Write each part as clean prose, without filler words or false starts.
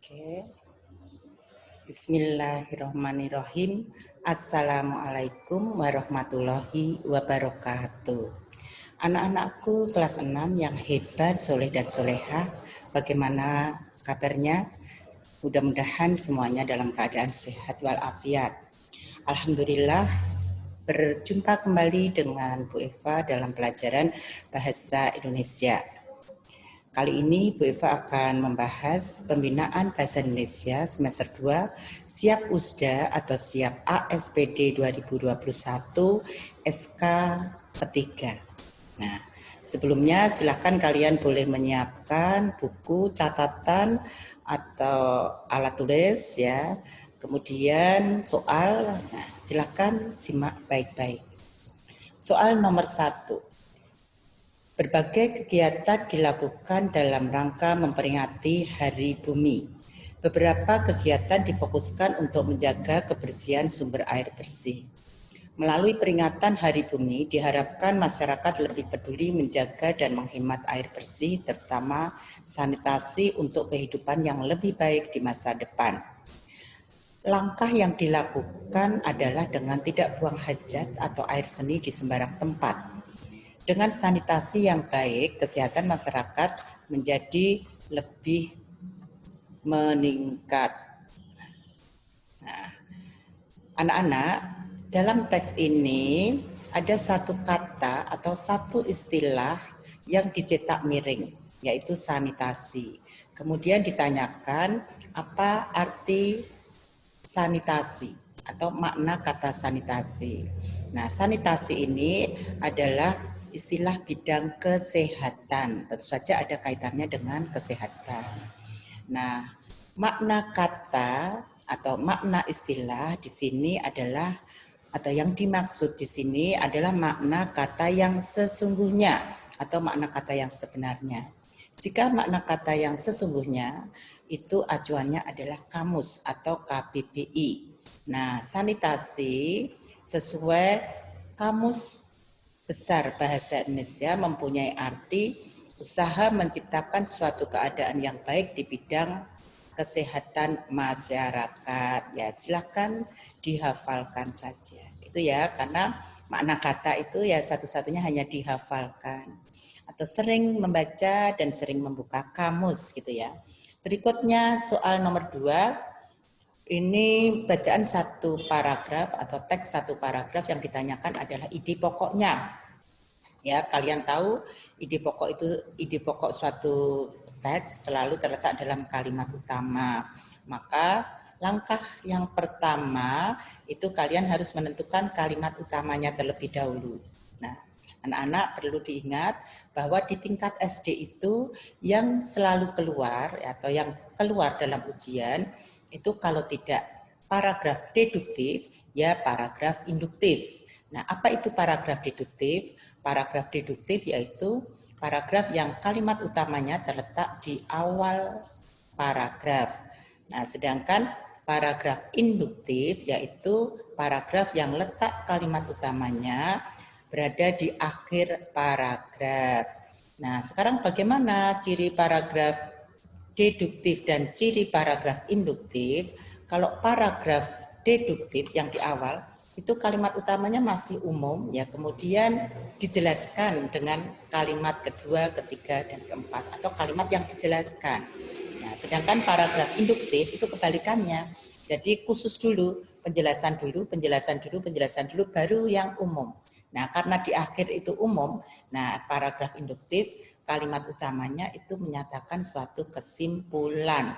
Oke. Bismillahirrahmanirrahim. Assalamualaikum warahmatullahi wabarakatuh. Anak-anakku kelas 6 yang hebat, soleh dan solehah, bagaimana kabarnya? Mudah-mudahan semuanya dalam keadaan sehat walafiat. Alhamdulillah, berjumpa kembali dengan Bu Eva dalam pelajaran Bahasa Indonesia. Kali ini Bu Eva akan membahas pembinaan bahasa Indonesia semester 2 Siap USDA atau Siap ASPD 2021 SK ketiga. Nah, sebelumnya silakan kalian boleh menyiapkan buku, catatan atau alat tulis ya. Kemudian soal, nah, silakan simak baik-baik. Soal nomor 1. Berbagai kegiatan dilakukan dalam rangka memperingati Hari Bumi. Beberapa kegiatan difokuskan untuk menjaga kebersihan sumber air bersih. Melalui peringatan Hari Bumi, diharapkan masyarakat lebih peduli menjaga dan menghemat air bersih, terutama sanitasi untuk kehidupan yang lebih baik di masa depan. Langkah yang dilakukan adalah dengan tidak buang hajat atau air seni di sembarang tempat. Dengan sanitasi yang baik, kesehatan masyarakat menjadi lebih meningkat. Nah, anak-anak, dalam teks ini ada satu kata atau satu istilah yang dicetak miring, yaitu sanitasi. Kemudian ditanyakan apa arti sanitasi atau makna kata sanitasi. Nah, sanitasi ini adalah istilah bidang kesehatan. Tentu saja ada kaitannya dengan kesehatan. Nah, makna kata atau makna istilah di sini adalah atau yang dimaksud di sini adalah makna kata yang sesungguhnya atau makna kata yang sebenarnya. Jika makna kata yang sesungguhnya itu acuannya adalah kamus atau KBBI. Nah, sanitasi sesuai kamus Besar Bahasa Indonesia mempunyai arti usaha menciptakan suatu keadaan yang baik di bidang kesehatan masyarakat. Ya, silakan dihafalkan saja. Itu ya, karena makna kata itu ya satu-satunya hanya dihafalkan. Atau sering membaca dan sering membuka kamus gitu ya. Berikutnya soal nomor 2. Ini bacaan satu paragraf atau teks satu paragraf yang ditanyakan adalah ide pokoknya. Ya, kalian tahu ide pokok suatu teks selalu terletak dalam kalimat utama. Maka langkah yang pertama itu kalian harus menentukan kalimat utamanya terlebih dahulu. Nah, anak-anak perlu diingat bahwa di tingkat SD itu yang selalu keluar atau yang keluar dalam ujian itu kalau tidak paragraf deduktif, ya paragraf induktif. Nah, apa itu paragraf deduktif? Paragraf deduktif yaitu paragraf yang kalimat utamanya terletak di awal paragraf. Nah, sedangkan paragraf induktif yaitu paragraf yang letak kalimat utamanya berada di akhir paragraf. Nah, sekarang bagaimana ciri paragraf deduktif dan ciri paragraf induktif? Kalau paragraf deduktif yang di awal itu kalimat utamanya masih umum ya, kemudian dijelaskan dengan kalimat kedua, ketiga dan keempat atau kalimat yang dijelaskan. Nah, sedangkan paragraf induktif itu kebalikannya. Jadi khusus dulu, penjelasan dulu baru yang umum. Nah, karena di akhir itu umum, nah paragraf induktif kalimat utamanya itu menyatakan suatu kesimpulan.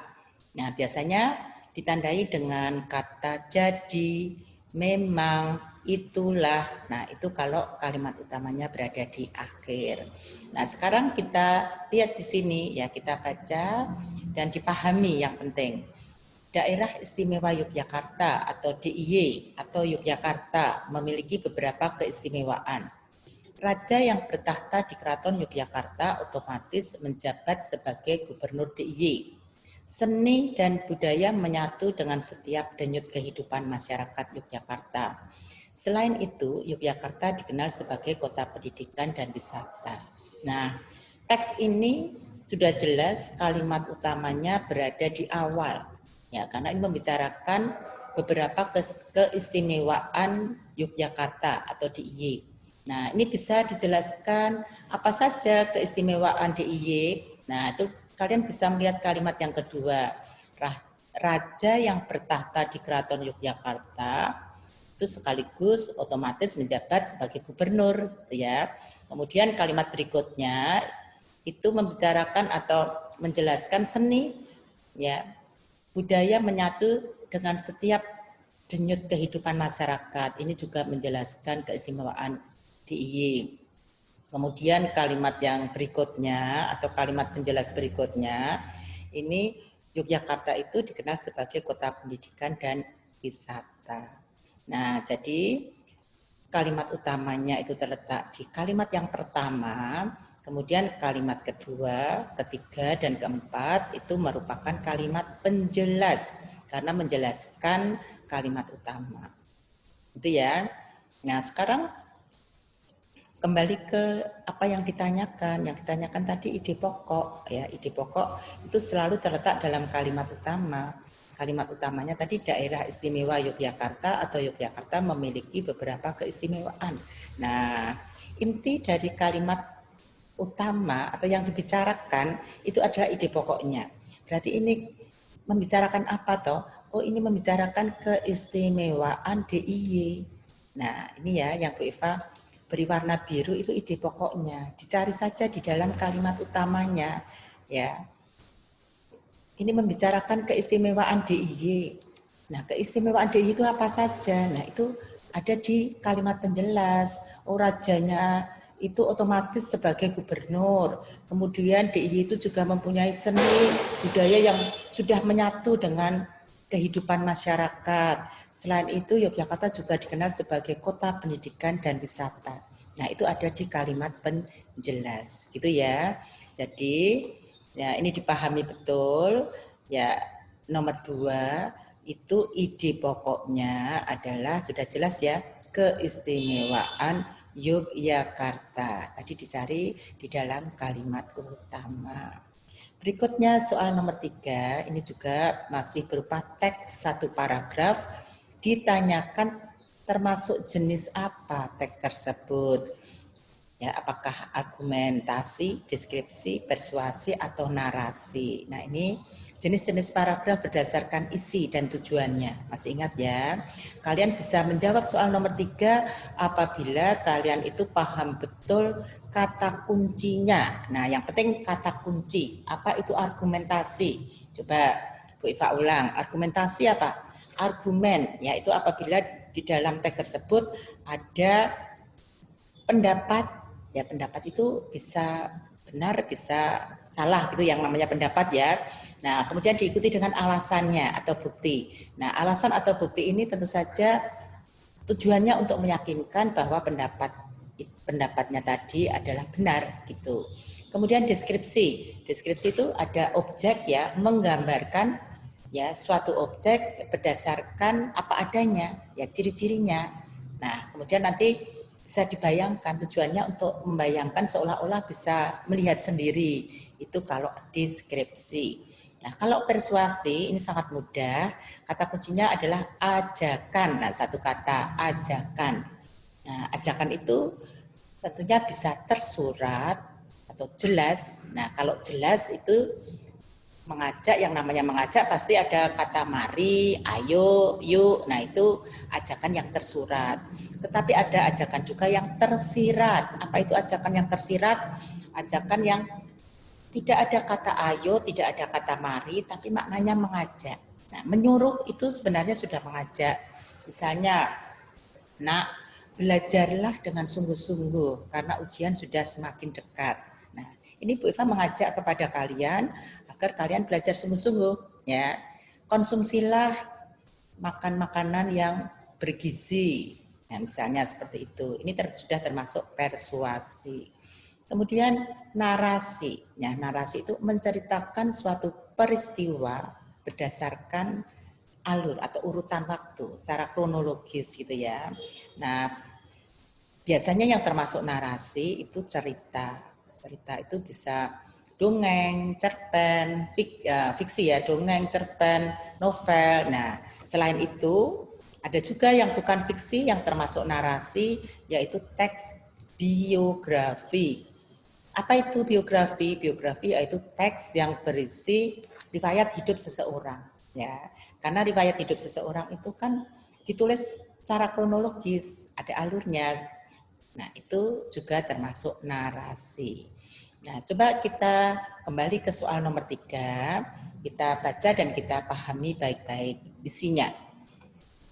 Nah, biasanya ditandai dengan kata jadi, memang, itulah. Nah, itu kalau kalimat utamanya berada di akhir. Nah, sekarang kita lihat di sini ya, kita baca dan dipahami yang penting. Daerah Istimewa Yogyakarta atau DIY atau Yogyakarta memiliki beberapa keistimewaan. Raja yang bertahta di Keraton Yogyakarta otomatis menjabat sebagai gubernur DIY. Seni dan budaya menyatu dengan setiap denyut kehidupan masyarakat Yogyakarta. Selain itu, Yogyakarta dikenal sebagai kota pendidikan dan wisata. Nah, teks ini sudah jelas kalimat utamanya berada di awal. Ya, karena ini membicarakan beberapa keistimewaan Yogyakarta atau DIY. Nah, ini bisa dijelaskan apa saja keistimewaan DIY. Nah, itu kalian bisa melihat kalimat yang kedua. Raja yang bertahta di Keraton Yogyakarta itu sekaligus otomatis menjabat sebagai gubernur, ya. Kemudian kalimat berikutnya itu membicarakan atau menjelaskan seni, ya, budaya menyatu dengan setiap denyut kehidupan masyarakat. Ini juga menjelaskan keistimewaan DIY. Kemudian kalimat yang berikutnya atau kalimat penjelas berikutnya, ini Yogyakarta itu dikenal sebagai kota pendidikan dan wisata. Nah, jadi kalimat utamanya itu terletak di kalimat yang pertama, kemudian kalimat kedua, ketiga, dan keempat itu merupakan kalimat penjelas karena menjelaskan kalimat utama. Itu ya. Nah, sekarang kembali ke apa yang ditanyakan. Yang ditanyakan tadi ide pokok, ya. Ide pokok itu selalu terletak dalam kalimat utama. Kalimat utamanya tadi daerah istimewa Yogyakarta atau Yogyakarta memiliki beberapa keistimewaan. Nah, inti dari kalimat utama atau yang dibicarakan itu adalah ide pokoknya. Berarti ini membicarakan apa toh? Oh, ini membicarakan keistimewaan DIY. Nah, ini ya yang Bu Eva beri warna biru itu ide pokoknya. Dicari saja di dalam kalimat utamanya, ya. Ini membicarakan keistimewaan DIY. Nah, keistimewaan DIY itu apa saja? Nah, itu ada di kalimat penjelas. Oh, rajanya itu otomatis sebagai gubernur. Kemudian DIY itu juga mempunyai seni budaya yang sudah menyatu dengan kehidupan masyarakat. Selain itu, Yogyakarta juga dikenal sebagai kota pendidikan dan wisata. Nah, itu ada di kalimat penjelas, gitu ya. Jadi, ya ini dipahami betul. Ya, nomor 2 itu ide pokoknya adalah sudah jelas ya, keistimewaan Yogyakarta. Tadi dicari di dalam kalimat utama. Berikutnya soal nomor 3, ini juga masih berupa teks satu paragraf, ditanyakan termasuk jenis apa teks tersebut. Ya, apakah argumentasi, deskripsi, persuasi, atau narasi. Nah, ini jenis-jenis paragraf berdasarkan isi dan tujuannya. Masih ingat ya? Kalian bisa menjawab soal nomor 3 apabila kalian itu paham betul kata kuncinya. Nah, yang penting kata kunci. Apa itu argumentasi? Coba Bu Iva ulang. Argumentasi apa? Argumen, yaitu apabila di dalam teks tersebut ada pendapat. Ya, pendapat itu bisa benar, bisa salah, gitu yang namanya pendapat ya. Nah, kemudian diikuti dengan alasannya atau bukti. Nah, alasan atau bukti ini tentu saja tujuannya untuk meyakinkan bahwa pendapatnya tadi adalah benar, gitu. Kemudian deskripsi. Deskripsi itu ada objek ya, menggambarkan ya suatu objek berdasarkan apa adanya, ya ciri-cirinya. Nah, kemudian nanti bisa dibayangkan, tujuannya untuk membayangkan seolah-olah bisa melihat sendiri, itu kalau deskripsi. Nah, kalau persuasi ini sangat mudah, kata kuncinya adalah ajakan. Nah, satu kata, ajakan. Nah, ajakan itu tentunya bisa tersurat atau jelas. Nah, kalau jelas itu mengajak, yang namanya mengajak pasti ada kata mari, ayo, yuk. Nah, itu ajakan yang tersurat. Tetapi ada ajakan juga yang tersirat. Apa itu ajakan yang tersirat? Ajakan yang tidak ada kata ayo, tidak ada kata mari, tapi maknanya mengajak. Nah, menyuruh itu sebenarnya sudah mengajak. Misalnya, nak, belajarlah dengan sungguh-sungguh karena ujian sudah semakin dekat. Nah, ini Bu Eva mengajak kepada kalian agar kalian belajar sungguh-sungguh, ya. Konsumsilah makan makanan yang bergizi. Nah, misalnya seperti itu. Ini sudah termasuk persuasi. Kemudian narasi. Nah, narasi itu menceritakan suatu peristiwa berdasarkan alur atau urutan waktu secara kronologis, gitu ya. Nah, biasanya yang termasuk narasi itu cerita. Cerita itu bisa dongeng, cerpen, fiksi ya, dongeng, cerpen, novel. Nah, selain itu ada juga yang bukan fiksi yang termasuk narasi, yaitu teks biografi. Apa itu biografi? Biografi yaitu teks yang berisi riwayat hidup seseorang, ya. Karena riwayat hidup seseorang itu kan ditulis secara kronologis, ada alurnya. Nah, itu juga termasuk narasi. Nah, coba kita kembali ke soal nomor 3. Kita baca dan kita pahami baik-baik isinya.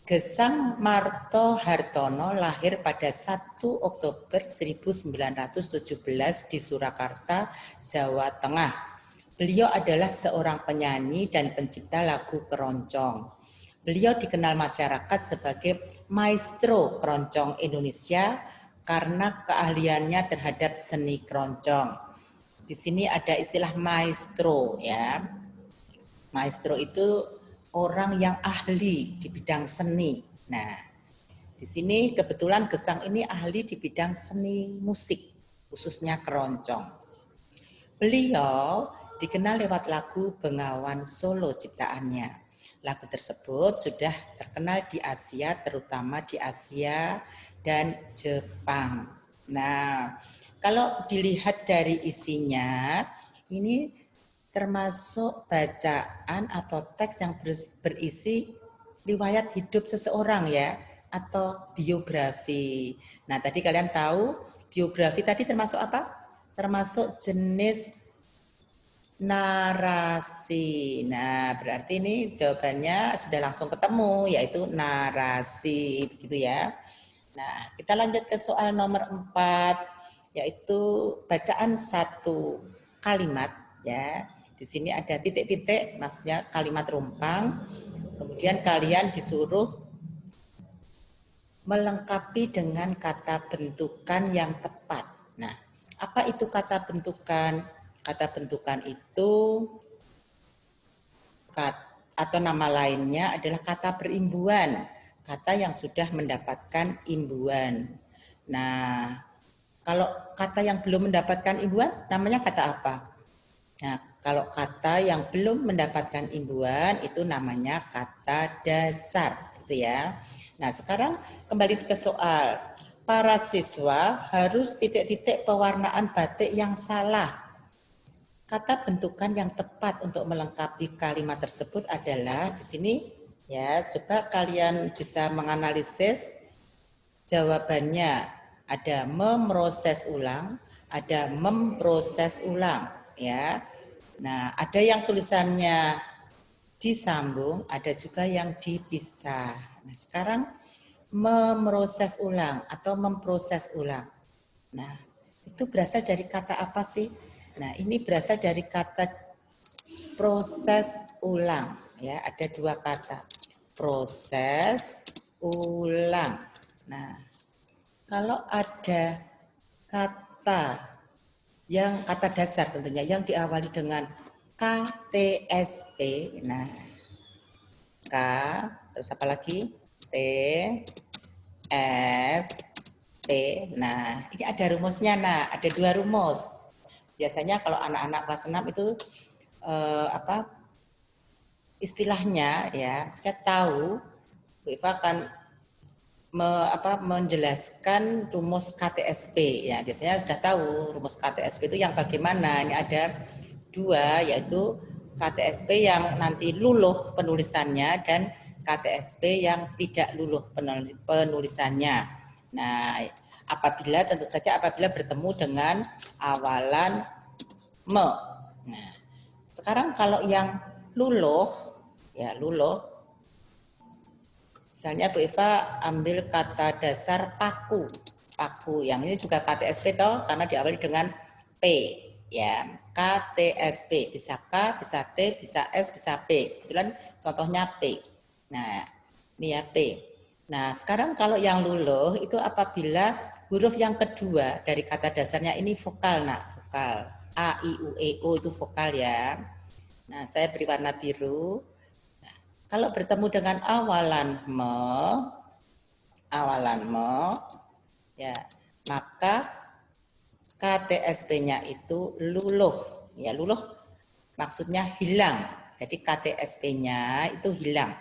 Gesang Marto Hartono lahir pada 1 Oktober 1917 di Surakarta, Jawa Tengah. Beliau adalah seorang penyanyi dan pencipta lagu keroncong. Beliau dikenal masyarakat sebagai maestro keroncong Indonesia karena keahliannya terhadap seni keroncong. Di sini ada istilah maestro ya. Maestro itu orang yang ahli di bidang seni. Nah, di sini kebetulan Gesang ini ahli di bidang seni musik, khususnya keroncong. Beliau dikenal lewat lagu Bengawan Solo ciptaannya. Lagu tersebut sudah terkenal di Asia, terutama di Asia dan Jepang. Nah, kalau dilihat dari isinya, ini termasuk bacaan atau teks yang berisi riwayat hidup seseorang ya, atau biografi. Nah, tadi kalian tahu biografi tadi termasuk apa? Termasuk jenis narasi. Nah, berarti ini jawabannya sudah langsung ketemu, yaitu narasi, begitu ya. Nah, kita lanjut ke soal nomor 4, yaitu bacaan satu kalimat ya. Di sini ada titik-titik, maksudnya kalimat rumpang. Kemudian kalian disuruh melengkapi dengan kata bentukan yang tepat. Nah, apa itu kata bentukan? Kata bentukan itu atau nama lainnya adalah kata perimbuan, kata yang sudah mendapatkan imbuan. Nah, kalau kata yang belum mendapatkan imbuan namanya kata apa? Nah, kalau kata yang belum mendapatkan imbuan itu namanya kata dasar, gitu ya. Nah, sekarang kembali ke soal. Para siswa harus titik-titik pewarnaan batik yang salah. Kata bentukan yang tepat untuk melengkapi kalimat tersebut adalah di sini ya, coba kalian bisa menganalisis jawabannya. Ada memproses ulang, ada memproses ulang ya. Nah, ada yang tulisannya disambung, ada juga yang dipisah. Nah, sekarang memproses ulang atau memproses ulang. Nah, itu berasal dari kata apa sih? Nah, ini berasal dari kata proses ulang ya, ada dua kata. Proses ulang. Nah, kalau ada kata yang kata dasar tentunya yang diawali dengan KTSP, nah K terus apa lagi? T S P. Nah, ini ada rumusnya. Nah, ada dua rumus. Biasanya kalau anak-anak kelas 6 itu istilahnya ya, saya tahu Bu Iva akan menjelaskan rumus KTSP ya. Biasanya sudah tahu rumus KTSP itu yang bagaimana. Ini ada dua, yaitu KTSP yang nanti luluh penulisannya dan KTSP yang tidak luluh penulisannya. Nah, tentu saja apabila bertemu dengan awalan me. Nah, sekarang kalau yang luluh ya, luluh, misalnya Bu Eva ambil kata dasar paku. Paku yang ini juga KTSP toh, karena diawali dengan P ya. KTSP, bisa K, bisa T, bisa S, bisa P. Kebetulan contohnya P. Nah, ini ya P. Nah, sekarang kalau yang luluh itu apabila huruf yang kedua dari kata dasarnya ini vokal. Nah, vokal A, I, U, E, O itu vokal ya. Nah, saya beri warna biru. Nah, kalau bertemu dengan awalan me ya, maka KTSP-nya itu luluh Ya, luluh maksudnya hilang. Jadi KTSP-nya itu hilang.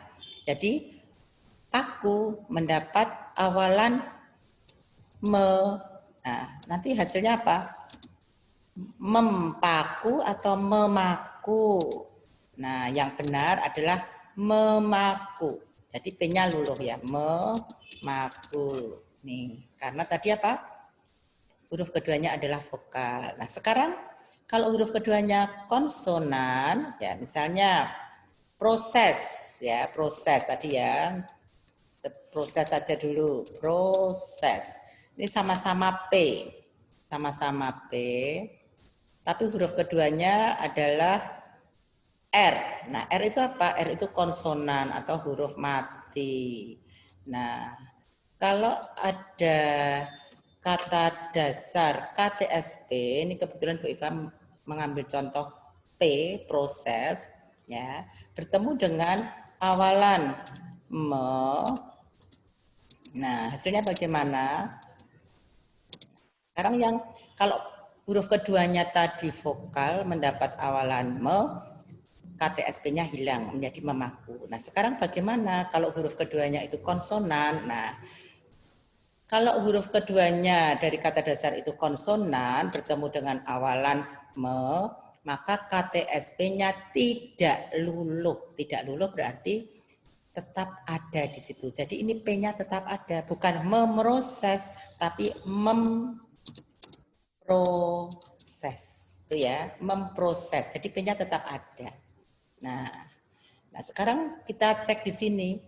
Jadi paku mendapat awalan me. Nah, nanti hasilnya apa? Mempaku atau memaku. Nah, yang benar adalah memaku. Jadi P-nya luluh ya, memaku. Nih, karena tadi apa? Huruf keduanya adalah vokal. Nah, sekarang kalau huruf keduanya konsonan, ya misalnya proses, ya proses tadi ya. Proses saja dulu, proses. Ini sama-sama P, sama-sama P. Tapi huruf keduanya adalah R. Nah, R itu apa? R itu konsonan atau huruf mati. Nah, kalau ada kata dasar KTSP, ini kebetulan Bu Iva mengambil contoh P, proses, ya, bertemu dengan awalan me. Nah, hasilnya bagaimana? Sekarang yang kalau huruf keduanya tadi vokal mendapat awalan me, KTSP-nya hilang menjadi memaku. Nah, sekarang bagaimana kalau huruf keduanya itu konsonan? Nah, kalau huruf keduanya dari kata dasar itu konsonan bertemu dengan awalan me, maka KTSP-nya tidak luluh. Tidak luluh berarti tetap ada di situ. Jadi ini P-nya tetap ada, bukan memproses tapi memproses. Itu ya, memproses. Jadi P-nya tetap ada. Nah, sekarang kita cek di sini.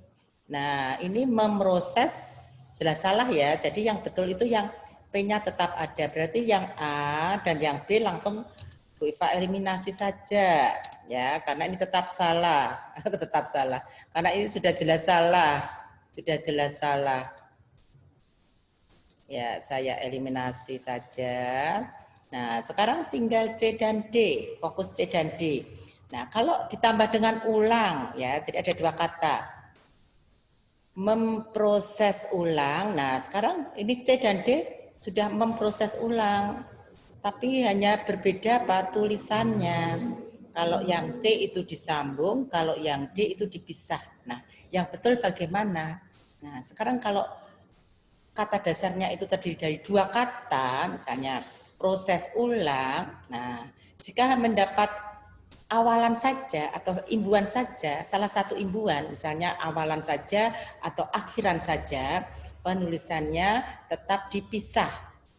Nah, ini memproses jelas salah ya. Jadi yang betul itu yang P-nya tetap ada. Berarti yang A dan yang B langsung Bu Iva eliminasi saja ya, karena ini tetap salah. Tetap salah. Karena ini sudah jelas salah. Sudah jelas salah. Ya, saya eliminasi saja. Nah, sekarang tinggal C dan D. Fokus C dan D. Nah, kalau ditambah dengan ulang ya, jadi ada dua kata. Memproses ulang. Nah, sekarang ini C dan D sudah memproses ulang. Tapi hanya berbeda apa tulisannya. Kalau yang C itu disambung, kalau yang D itu dipisah. Nah, yang betul bagaimana? Nah, sekarang kalau kata dasarnya itu terdiri dari dua kata, misalnya proses ulang. Nah, jika mendapat awalan saja atau imbuhan saja, salah satu imbuhan, misalnya awalan saja atau akhiran saja, penulisannya tetap dipisah.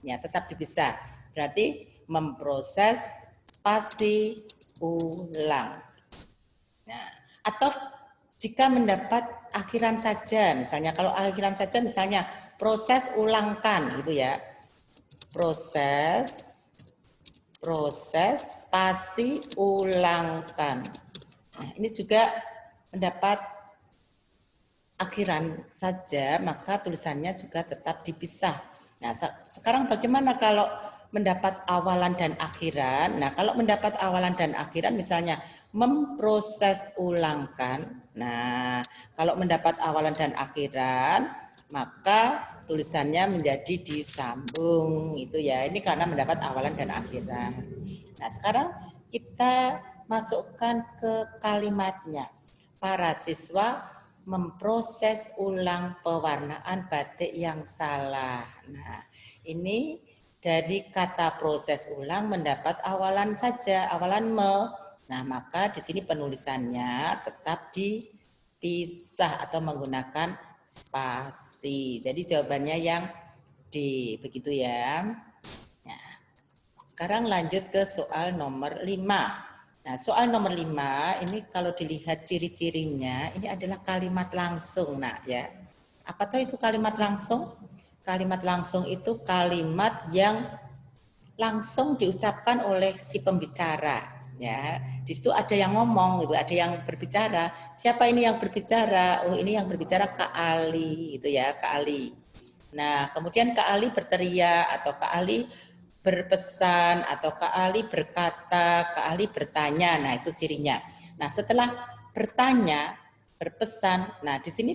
Ya, tetap dipisah. Berarti memproses spasi ulang. Nah, atau jika mendapat akhiran saja, misalnya kalau akhiran saja misalnya proses ulangkan gitu ya. Proses spasi ulangkan. Nah, ini juga mendapat akhiran saja, maka tulisannya juga tetap dipisah. Nah, sekarang bagaimana kalau mendapat awalan dan akhiran? Nah, kalau mendapat awalan dan akhiran misalnya memproses ulangkan. Nah, kalau mendapat awalan dan akhiran, maka tulisannya menjadi disambung itu ya. Ini karena mendapat awalan dan akhiran. Nah, sekarang kita masukkan ke kalimatnya. Para siswa memproses ulang pewarnaan batik yang salah. Nah, ini dari kata proses ulang mendapat awalan saja, awalan me. Nah, maka di sini penulisannya tetap dipisah atau menggunakan spasi. Jadi jawabannya yang D, begitu ya. Nah, sekarang lanjut ke soal nomor 5. Nah, soal nomor 5 ini kalau dilihat ciri-cirinya, ini adalah kalimat langsung, nak ya. Apa tahu itu kalimat langsung? Kalimat langsung itu kalimat yang langsung diucapkan oleh si pembicara, ya. Di situ ada yang ngomong gitu, ada yang berbicara. Siapa ini yang berbicara? Oh, ini yang berbicara Kak Ali gitu ya, Kak Ali. Nah, kemudian Kak Ali berteriak atau Kak Ali berpesan atau Kak Ali berkata, Kak Ali bertanya. Nah, itu cirinya. Nah, setelah bertanya, berpesan, nah di sini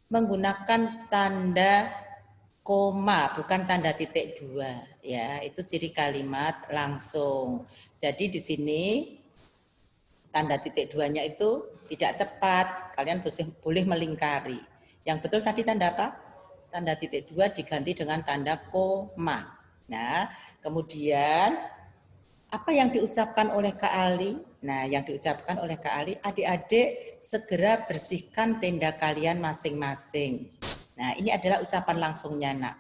menggunakan tanda koma, bukan tanda titik dua. Ya, itu ciri kalimat langsung. Jadi di sini tanda titik duanya itu tidak tepat. Kalian boleh melingkari. Yang betul tadi tanda apa? Tanda titik dua diganti dengan tanda koma. Nah, kemudian apa yang diucapkan oleh Kak Ali? Nah, yang diucapkan oleh Kak Ali, adik-adik segera bersihkan tenda kalian masing-masing. Nah, ini adalah ucapan langsungnya, Nak.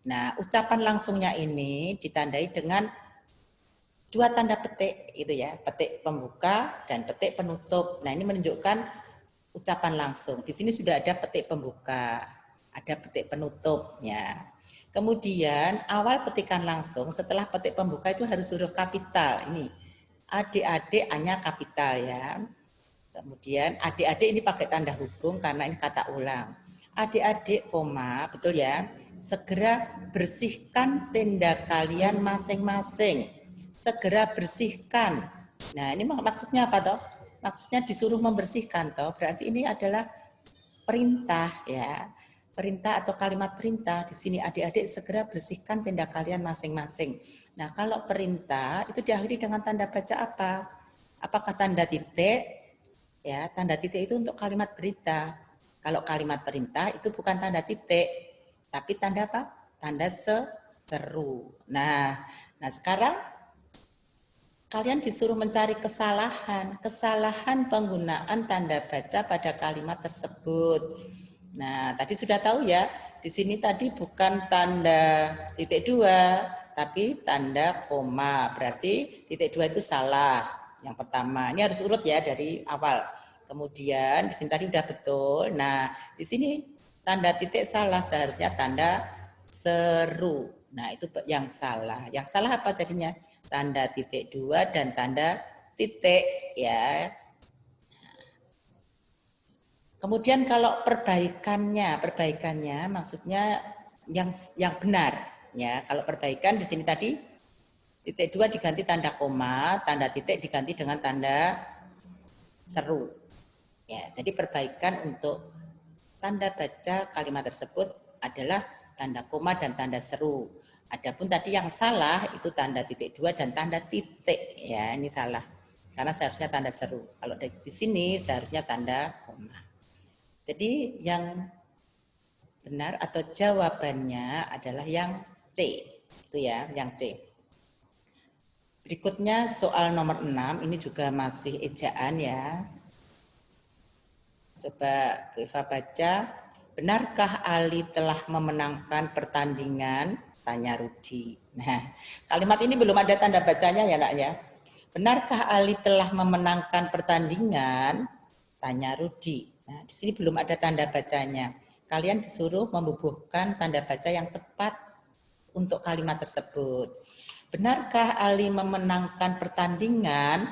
Nah, ucapan langsungnya ini ditandai dengan dua tanda petik, itu ya, petik pembuka dan petik penutup. Nah, ini menunjukkan ucapan langsung. Di sini sudah ada petik pembuka, ada petik penutupnya. Kemudian awal petikan langsung setelah petik pembuka itu harus huruf kapital. Ini adik-adik hanya kapital ya. Kemudian adik-adik ini pakai tanda hubung karena ini kata ulang. Adik-adik koma, betul ya. Segera bersihkan tenda kalian masing-masing. Segera bersihkan. Nah, ini maksudnya apa toh? Maksudnya disuruh membersihkan toh. Berarti ini adalah perintah ya. Perintah atau kalimat perintah. Di sini adik-adik segera bersihkan tenda kalian masing-masing. Nah, kalau perintah itu diakhiri dengan tanda baca apa? Apakah tanda titik? Ya, tanda titik itu untuk kalimat berita. Kalau kalimat perintah itu bukan tanda titik, tapi tanda apa? Tanda seru. Nah, sekarang kalian disuruh mencari kesalahan penggunaan tanda baca pada kalimat tersebut. Nah, tadi sudah tahu ya, di sini tadi bukan tanda titik dua, tapi tanda koma. Berarti titik dua itu salah. Yang pertama, ini harus urut ya dari awal. Kemudian di sini tadi udah betul. Nah, di sini tanda titik salah, seharusnya tanda seru. Nah, itu yang salah. Yang salah apa jadinya? Tanda titik dua dan tanda titik ya. Kemudian kalau perbaikannya maksudnya yang benar ya. Kalau perbaikan di sini tadi titik dua diganti tanda koma, tanda titik diganti dengan tanda seru. Ya, jadi perbaikan untuk tanda baca kalimat tersebut adalah tanda koma dan tanda seru. Adapun tadi yang salah itu tanda titik dua dan tanda titik ya, ini salah karena seharusnya tanda seru. Kalau di sini seharusnya tanda koma. Jadi yang benar atau jawabannya adalah yang C. Itu ya, yang C. Berikutnya soal nomor 6, ini juga masih ejaan ya. Coba Bu Eva baca. Benarkah Ali telah memenangkan pertandingan? Tanya Rudi. Nah, kalimat ini belum ada tanda bacanya ya nak ya. Benarkah Ali telah memenangkan pertandingan? Tanya Rudi. Nah, di sini belum ada tanda bacanya. Kalian disuruh membubuhkan tanda baca yang tepat untuk kalimat tersebut. Benarkah Ali memenangkan pertandingan?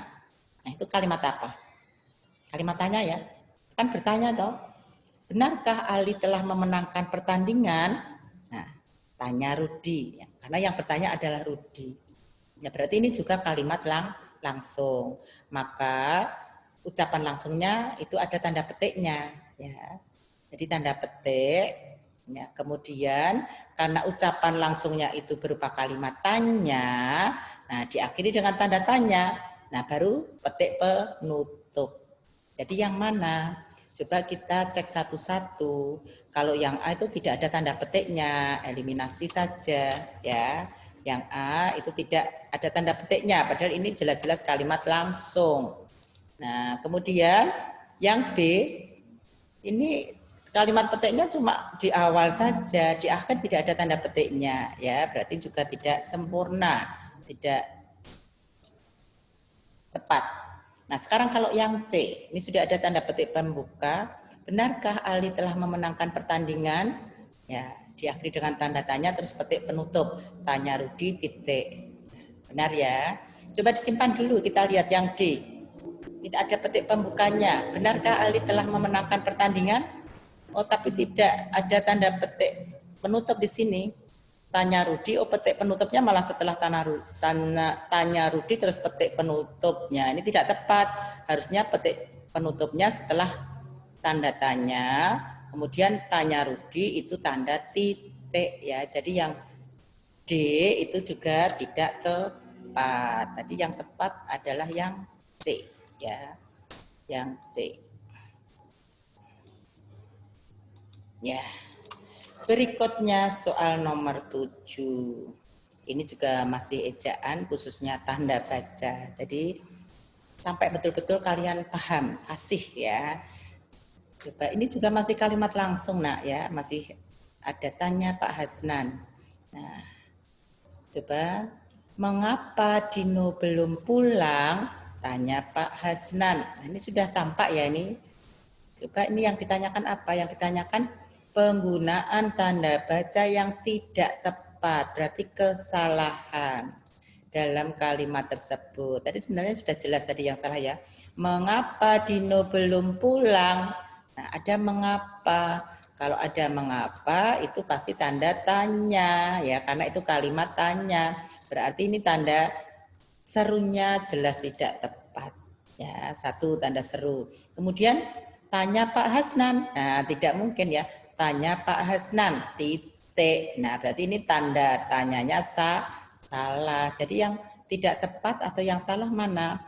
Nah, itu kalimat apa? Kalimat tanya ya. Kan bertanya toh. Benarkah Ali telah memenangkan pertandingan? Nah, tanya Rudi. Karena yang bertanya adalah Rudi. Ya, berarti ini juga kalimat langsung. Maka ucapan langsungnya itu ada tanda petiknya. Ya. Jadi tanda petik. Ya. Kemudian karena ucapan langsungnya itu berupa kalimat tanya, nah diakhiri dengan tanda tanya. Nah baru petik penutup. Jadi yang mana? Coba kita cek satu-satu. Kalau yang A itu tidak ada tanda petiknya, eliminasi saja ya. Yang A itu tidak ada tanda petiknya, padahal ini jelas-jelas kalimat langsung. Nah, kemudian yang B ini kalimat petiknya cuma di awal saja, di akhir tidak ada tanda petiknya ya, berarti juga tidak sempurna, tidak tepat. Nah, sekarang kalau yang C, ini sudah ada tanda petik pembuka. Benarkah Ali telah memenangkan pertandingan? Ya, diakhiri dengan tanda tanya terus petik penutup. Tanya Rudi titik. Benar ya? Coba disimpan dulu, kita lihat yang D. Tidak ada petik pembukanya. Benarkah Ali telah memenangkan pertandingan? Oh, tapi tidak ada tanda petik penutup di sini. Tanya Rudi, oh petik penutupnya malah setelah tanya Rudi terus petik penutupnya. Ini tidak tepat. Harusnya petik penutupnya setelah tanda tanya, kemudian tanya Rudi itu tanda titik. T ya. Jadi yang D itu juga tidak tepat. Tadi yang tepat adalah yang C ya. Yang C. Ya. Berikutnya soal nomor 7. Ini juga masih ejaan khususnya tanda baca. Jadi sampai betul-betul kalian paham, fasih ya. Coba ini juga masih kalimat langsung nak ya, masih ada tanya Pak Hasnan. Nah, coba mengapa Dino belum pulang? Tanya Pak Hasnan. Nah, ini sudah tampak ya ini. Coba ini yang ditanyakan apa? Yang ditanyakan penggunaan tanda baca yang tidak tepat, berarti kesalahan dalam kalimat tersebut. Tadi sebenarnya sudah jelas tadi yang salah ya. Mengapa Dino belum pulang? Nah, ada mengapa. Kalau ada mengapa itu pasti tanda tanya ya, karena itu kalimat tanya. Berarti ini tanda serunya jelas tidak tepat. Ya, satu tanda seru. Kemudian tanya Pak Hasnan. Nah, tidak mungkin ya. Tanya Pak Hasnan, titik. Nah, berarti ini tanda tanyanya salah. Jadi yang tidak tepat atau yang salah mana?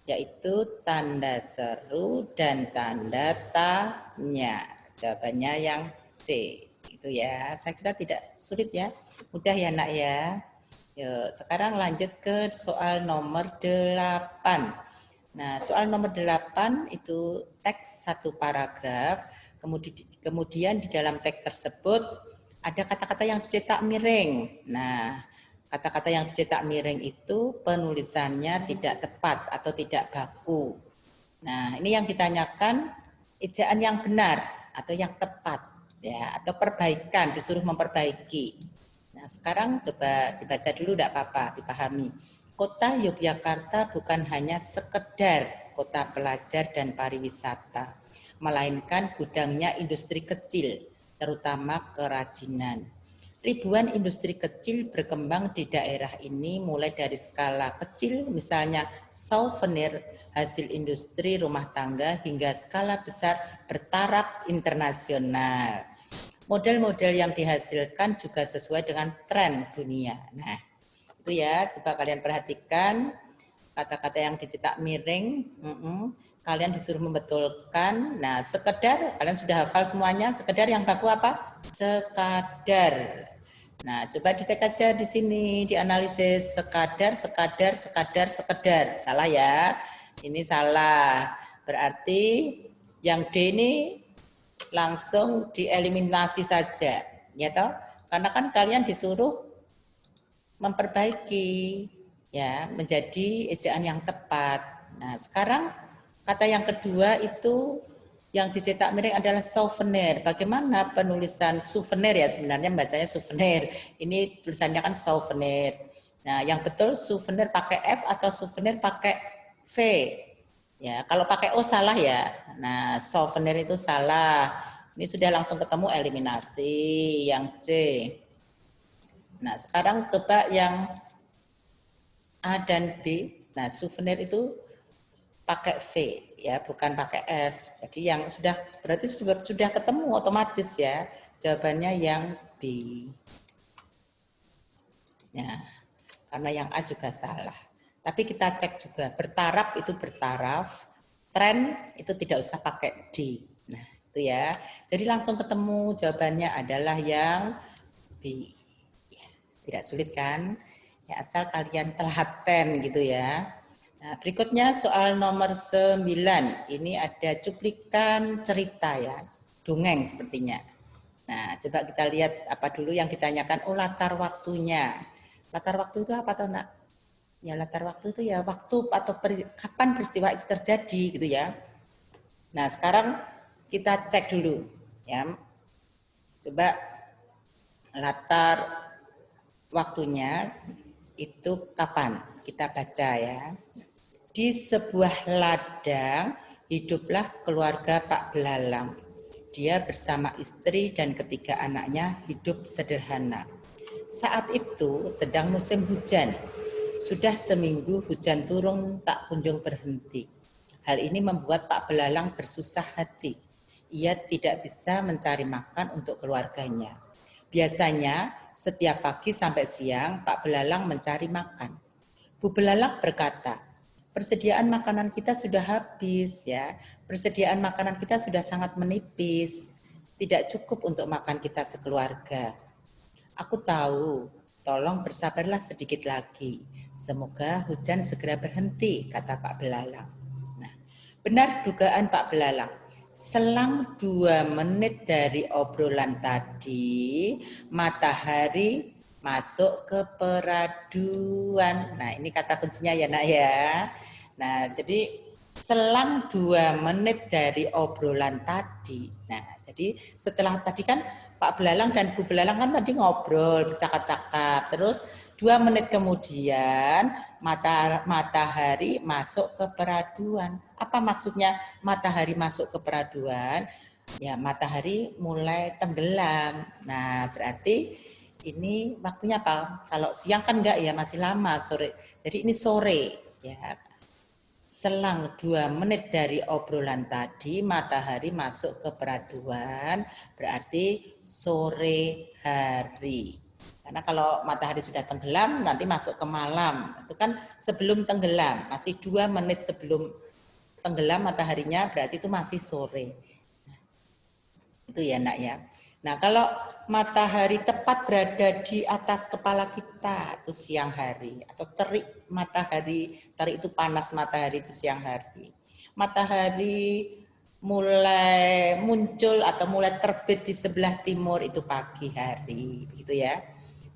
Yaitu tanda seru dan tanda tanya. Jawabannya yang C. Itu ya. Saya kira tidak sulit ya. Mudah ya nak ya. Yuk, sekarang lanjut ke soal nomor 8. Nah, soal nomor 8 itu teks satu paragraf, kemudian di dalam teks tersebut ada kata-kata yang dicetak miring. Nah, kata-kata yang dicetak miring itu penulisannya tidak tepat atau tidak baku. Nah, ini yang ditanyakan ejaan yang benar atau yang tepat ya, atau perbaikan, disuruh memperbaiki. Nah, sekarang coba dibaca dulu enggak apa-apa, dipahami. Kota Yogyakarta bukan hanya sekedar kota pelajar dan pariwisata, melainkan gudangnya industri kecil, terutama kerajinan. Ribuan industri kecil berkembang di daerah ini mulai dari skala kecil, misalnya souvenir, hasil industri rumah tangga, hingga skala besar bertaraf internasional. Model-model yang dihasilkan juga sesuai dengan tren dunia. Nah, itu ya, coba kalian perhatikan kata-kata yang dicetak miring, kalian disuruh membetulkan. Nah, sekedar, kalian sudah hafal semuanya, sekedar yang baku apa? Sekadar. Nah, coba dicek aja di sini, dianalisis sekedar. Salah ya, ini salah. Berarti yang D ini langsung dieliminasi saja, ya toh? Karena kan kalian disuruh memperbaiki ya menjadi ejaan yang tepat. Nah, sekarang kata yang kedua itu yang dicetak miring adalah souvenir. Bagaimana penulisan souvenir ya, sebenarnya bacanya souvenir. Ini tulisannya kan souvenir. Nah, yang betul souvenir pakai F atau souvenir pakai V. Ya, kalau pakai O salah ya. Nah, souvenir itu salah. Ini sudah langsung ketemu eliminasi yang C. Nah, sekarang coba yang A dan B. Nah, souvenir itu pakai V ya, bukan pakai F. Jadi yang sudah berarti sudah ketemu otomatis ya. Jawabannya yang B. Ya, karena yang A juga salah. Tapi kita cek juga, bertaraf itu bertaraf, tren itu tidak usah pakai D. Nah, itu ya. Jadi langsung ketemu jawabannya adalah yang B. Ya, tidak sulit kan? Ya, asal kalian telaten gitu ya. Nah, berikutnya soal nomor 9. Ini ada cuplikan cerita ya, dongeng sepertinya. Nah, coba kita lihat apa dulu yang ditanyakan. Oh, latar waktunya. Latar waktu itu apa tuh nak? Ya, latar waktu itu ya waktu atau kapan peristiwa itu terjadi gitu ya. Nah, sekarang kita cek dulu ya. Coba latar waktunya itu kapan? Kita baca ya. Di sebuah ladang hiduplah keluarga Pak Belalang. Dia bersama istri dan ketiga anaknya hidup sederhana. Saat itu sedang musim hujan. Sudah seminggu hujan turun tak kunjung berhenti. Hal ini membuat Pak Belalang bersusah hati. Ia tidak bisa mencari makan untuk keluarganya. Biasanya setiap pagi sampai siang Pak Belalang mencari makan. Bu Belalang berkata, persediaan makanan kita sudah habis ya. Persediaan makanan kita sudah sangat menipis. Tidak cukup untuk makan kita sekeluarga. Aku tahu, tolong bersabarlah sedikit lagi. Semoga hujan segera berhenti, kata Pak Belalang. Nah, benar dugaan Pak Belalang. Selang 2 menit dari obrolan tadi, matahari masuk ke peraduan. Nah, ini kata kuncinya ya nak ya. Nah, jadi selang 2 menit dari obrolan tadi. Nah, jadi setelah tadi kan Pak Belalang dan Bu Belalang kan tadi ngobrol, bercakap-cakap. Terus 2 menit kemudian matahari masuk ke peraduan. Apa maksudnya matahari masuk ke peraduan? Ya, matahari mulai tenggelam. Nah, berarti ini waktunya apa? Kalau siang kan enggak ya, masih lama sore. Jadi ini sore ya. Selang 2 menit dari obrolan tadi, matahari masuk ke peraduan, berarti sore hari. Karena kalau matahari sudah tenggelam, nanti masuk ke malam. Itu kan sebelum tenggelam, masih 2 menit sebelum tenggelam mataharinya, berarti itu masih sore. Itu ya nak ya. Nah kalau matahari tepat berada di atas kepala kita itu siang hari, atau terik matahari, terik itu panas matahari itu siang hari. Matahari mulai muncul atau mulai terbit di sebelah timur itu pagi hari, gitu ya.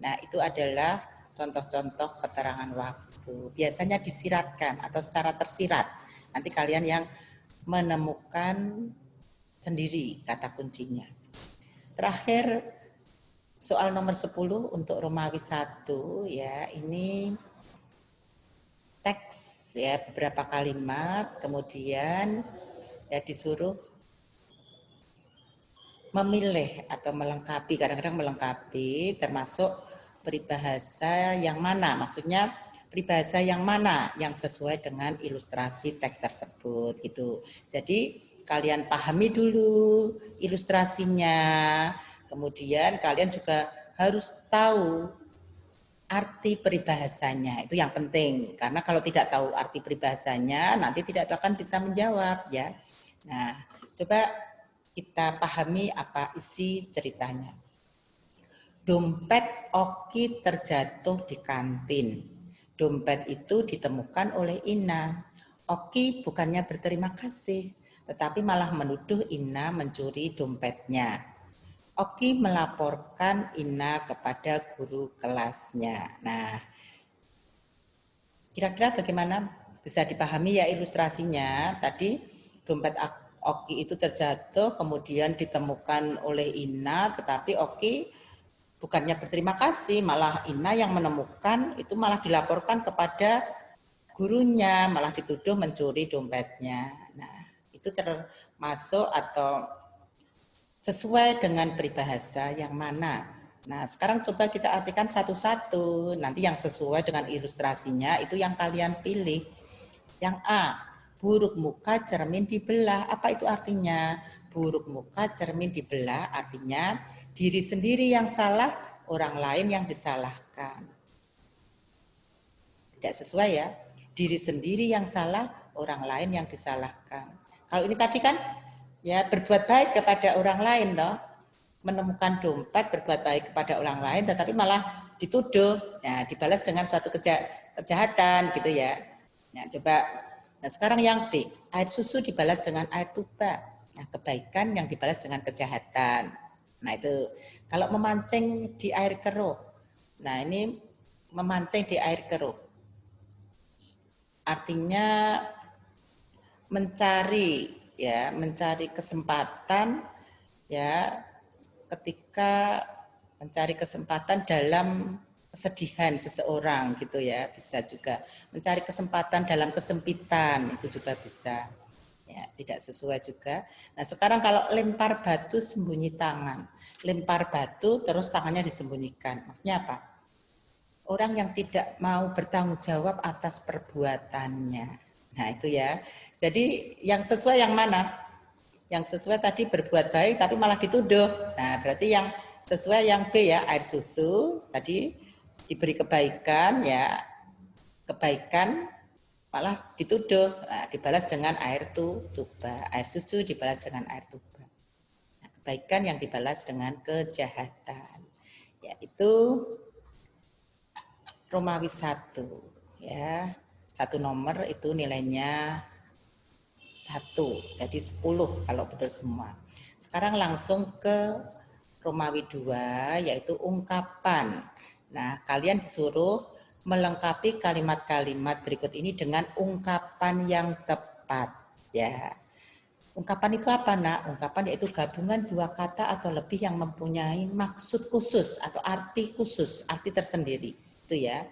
Nah itu adalah contoh-contoh keterangan waktu. Biasanya disiratkan atau secara tersirat. Nanti kalian yang menemukan sendiri kata kuncinya. Terakhir soal nomor 10 untuk Romawi 1 ya, ini teks ya, beberapa kalimat, kemudian ya disuruh memilih atau melengkapi, kadang-kadang melengkapi termasuk peribahasa yang mana, maksudnya peribahasa yang mana yang sesuai dengan ilustrasi teks tersebut gitu. Jadi kalian pahami dulu ilustrasinya, kemudian kalian juga harus tahu arti peribahasanya, itu yang penting, karena kalau tidak tahu arti peribahasanya nanti tidak akan bisa menjawab ya. Nah, coba kita pahami apa isi ceritanya. Dompet Oki terjatuh di kantin. Dompet itu ditemukan oleh Ina. Oki bukannya berterima kasih, tetapi malah menuduh Ina mencuri dompetnya. Oki melaporkan Ina kepada guru kelasnya. Nah, kira-kira bagaimana bisa dipahami ya ilustrasinya? Tadi dompet Oki itu terjatuh, kemudian ditemukan oleh Ina, tetapi Oki bukannya berterima kasih, malah Ina yang menemukan, itu malah dilaporkan kepada gurunya, malah dituduh mencuri dompetnya. Nah, itu termasuk atau sesuai dengan peribahasa yang mana. Nah, sekarang coba kita artikan satu-satu. Nanti yang sesuai dengan ilustrasinya itu yang kalian pilih. Yang A, buruk muka cermin dibelah. Apa itu artinya? Buruk muka cermin dibelah artinya diri sendiri yang salah, orang lain yang disalahkan. Tidak sesuai ya. Diri sendiri yang salah, orang lain yang disalahkan. Kalau ini tadi kan ya berbuat baik kepada orang lain toh. Menemukan dompet, berbuat baik kepada orang lain, tetapi malah dituduh, ya dibalas dengan suatu kejahatan gitu ya. Nah, coba. Nah, sekarang yang B, air susu dibalas dengan air tuba. Nah, kebaikan yang dibalas dengan kejahatan. Nah, itu kalau memancing di air keruh. Nah, ini memancing di air keruh. Artinya mencari ya, mencari kesempatan ya, ketika mencari kesempatan dalam kesedihan seseorang gitu ya, bisa juga mencari kesempatan dalam kesempitan, itu juga bisa ya, tidak sesuai juga. Nah, sekarang kalau lempar batu sembunyi tangan, lempar batu terus tangannya disembunyikan, maksudnya apa? Orang yang tidak mau bertanggung jawab atas perbuatannya. Nah, itu ya. Jadi yang sesuai yang mana? Yang sesuai tadi berbuat baik tapi malah dituduh. Nah, berarti yang sesuai yang B ya, air susu tadi diberi kebaikan ya, kebaikan malah dituduh, nah, dibalas dengan air tuba, air susu dibalas dengan air tuba. Nah, kebaikan yang dibalas dengan kejahatan, yaitu Romawi 1 ya, 1 nomor itu nilainya 1, jadi 10 kalau betul semua. Sekarang langsung ke Romawi 2 yaitu ungkapan. Nah, kalian disuruh melengkapi kalimat-kalimat berikut ini dengan ungkapan yang tepat ya. Ungkapan itu apa, Nak? Ungkapan yaitu gabungan dua kata atau lebih yang mempunyai maksud khusus atau arti khusus, arti tersendiri. Itu ya.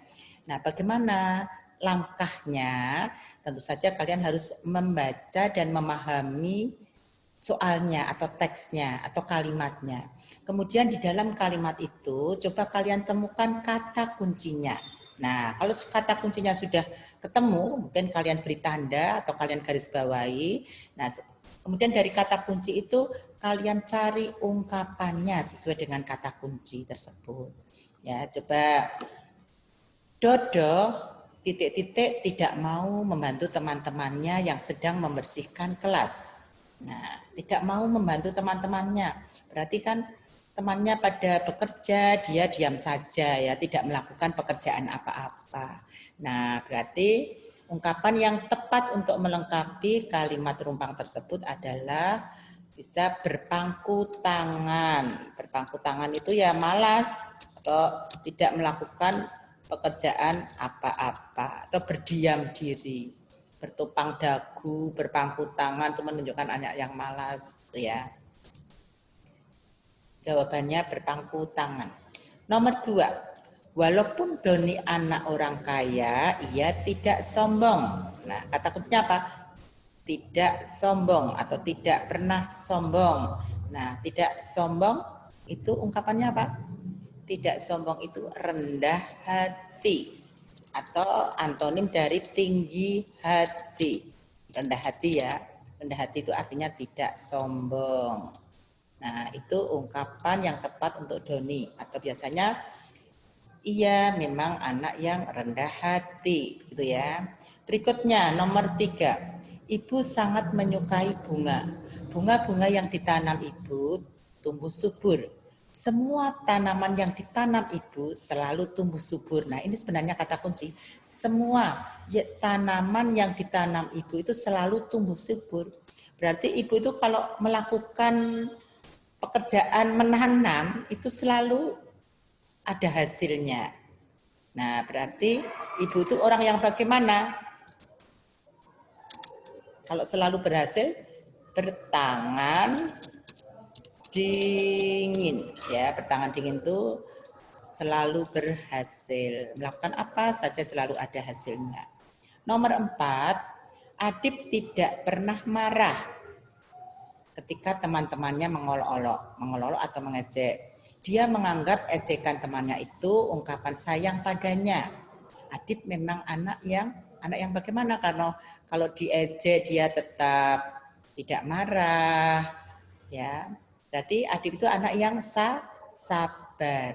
Nah, bagaimana langkahnya? Tentu saja kalian harus membaca dan memahami soalnya atau teksnya atau kalimatnya. Kemudian di dalam kalimat itu coba kalian temukan kata kuncinya. Nah, kalau kata kuncinya sudah ketemu, mungkin kalian beri tanda atau kalian garis bawahi. Nah, kemudian dari kata kunci itu kalian cari ungkapannya sesuai dengan kata kunci tersebut. Ya, coba Dodo titik-titik tidak mau membantu teman-temannya yang sedang membersihkan kelas. Nah, tidak mau membantu teman-temannya. Berarti kan temannya pada bekerja, dia diam saja ya, tidak melakukan pekerjaan apa-apa. Nah, berarti ungkapan yang tepat untuk melengkapi kalimat rumpang tersebut adalah bisa berpangku tangan. Berpangku tangan itu ya malas atau tidak melakukan pekerjaan apa-apa atau berdiam diri, bertopang dagu, berpangku tangan itu menunjukkan anak yang malas ya. Jawabannya berpangku tangan. Nomor 2, walaupun Doni anak orang kaya, ia tidak sombong. Nah, kata kuncinya apa? Tidak sombong atau tidak pernah sombong. Nah, tidak sombong itu ungkapannya apa? Tidak sombong itu rendah hati atau antonim dari tinggi hati. Rendah hati ya. Rendah hati itu artinya tidak sombong. Nah, itu ungkapan yang tepat untuk Doni atau biasanya ia memang anak yang rendah hati gitu ya. Berikutnya nomor 3, ibu sangat menyukai bunga. Bunga-bunga yang ditanam ibu tumbuh subur. Semua tanaman yang ditanam ibu selalu tumbuh subur. Nah, ini sebenarnya kata kunci. Semua tanaman yang ditanam ibu itu selalu tumbuh subur. Berarti ibu itu kalau melakukan pekerjaan menanam itu selalu ada hasilnya. Nah, berarti ibu itu orang yang bagaimana? Kalau selalu berhasil, bertangan dingin. Ya, bertangan dingin itu selalu berhasil. Melakukan apa saja selalu ada hasilnya. Nomor 4, Adip tidak pernah marah ketika teman-temannya mengolok-olok atau mengejek. Dia menganggap ejekan temannya itu ungkapan sayang padanya. Adip memang anak yang bagaimana? Karena kalau diejek dia tetap tidak marah, ya. Berarti Adip itu anak yang sabar.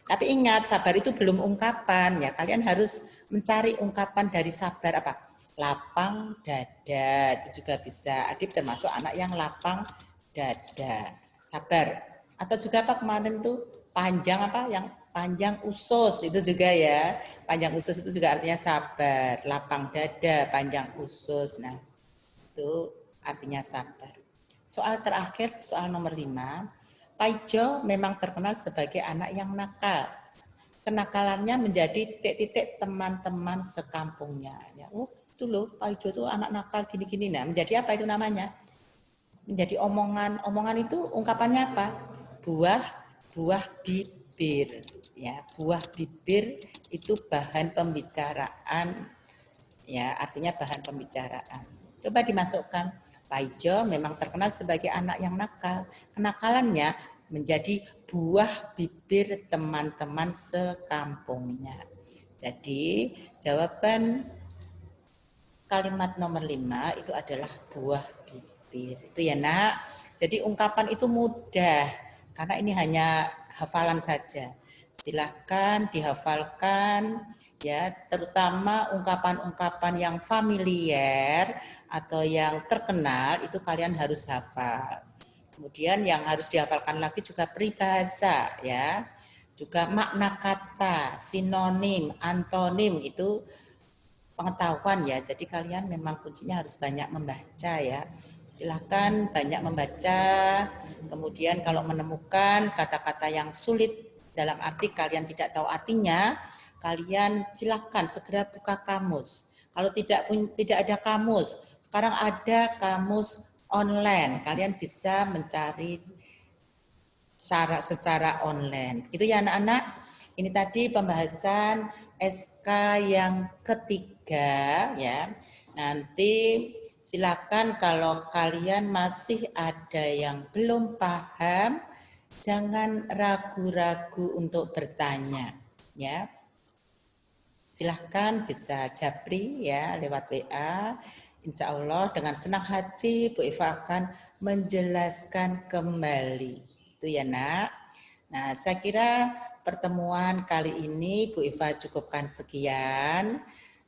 Tapi ingat, sabar itu belum ungkapan ya. Kalian harus mencari ungkapan dari sabar apa? Lapang dada, itu juga bisa. Adip termasuk anak yang lapang dada, sabar. Atau juga apa kemarin tuh panjang apa? Yang panjang usus itu juga ya. Panjang usus itu juga artinya sabar, lapang dada, panjang usus. Nah, itu artinya sabar. Soal terakhir, soal nomor 5. Paijo memang terkenal sebagai anak yang nakal. Kenakalannya menjadi titik-titik teman-teman sekampungnya. Ya, itu loh, Paijo itu anak nakal gini-gini. Nah, menjadi apa itu namanya? Menjadi omongan. Omongan itu ungkapannya apa? Buah bibir. Ya, buah bibir itu bahan pembicaraan. Ya, artinya bahan pembicaraan. Coba dimasukkan. Paijo memang terkenal sebagai anak yang nakal. Kenakalannya menjadi buah bibir teman-teman sekampungnya. Jadi jawaban kalimat nomor 5 itu adalah buah bibir. Itu ya, Nak. Jadi ungkapan itu mudah karena ini hanya hafalan saja. Silahkan dihafalkan ya, terutama ungkapan-ungkapan yang familiar atau yang terkenal itu kalian harus hafal. Kemudian yang harus dihafalkan lagi juga peribahasa ya. Juga makna kata, sinonim, antonim itu pengetahuan ya. Jadi kalian memang kuncinya harus banyak membaca ya. Silahkan banyak membaca. Kemudian kalau menemukan kata-kata yang sulit dalam arti kalian tidak tahu artinya, kalian silahkan segera buka kamus. Kalau tidak ada kamus, sekarang ada kamus online. Kalian bisa mencari secara online. Itu ya anak-anak. Ini tadi pembahasan SK yang ketiga ya. Nanti silakan kalau kalian masih ada yang belum paham, jangan ragu-ragu untuk bertanya ya. Silahkan bisa japri ya lewat WA. Insya Allah dengan senang hati Bu Eva akan menjelaskan kembali. Itu ya nak. Nah saya kira pertemuan kali ini Bu Eva cukupkan sekian.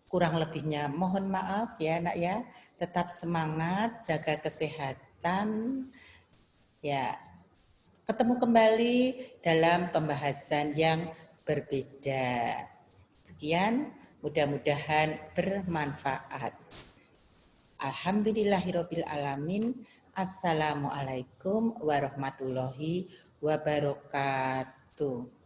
Kurang lebihnya mohon maaf ya nak ya. Tetap semangat, jaga kesehatan. Ya, ketemu kembali dalam pembahasan yang berbeda. Sekian, mudah-mudahan bermanfaat. Alhamdulillahirabbil alamin. Assalamualaikum warahmatullahi wabarakatuh.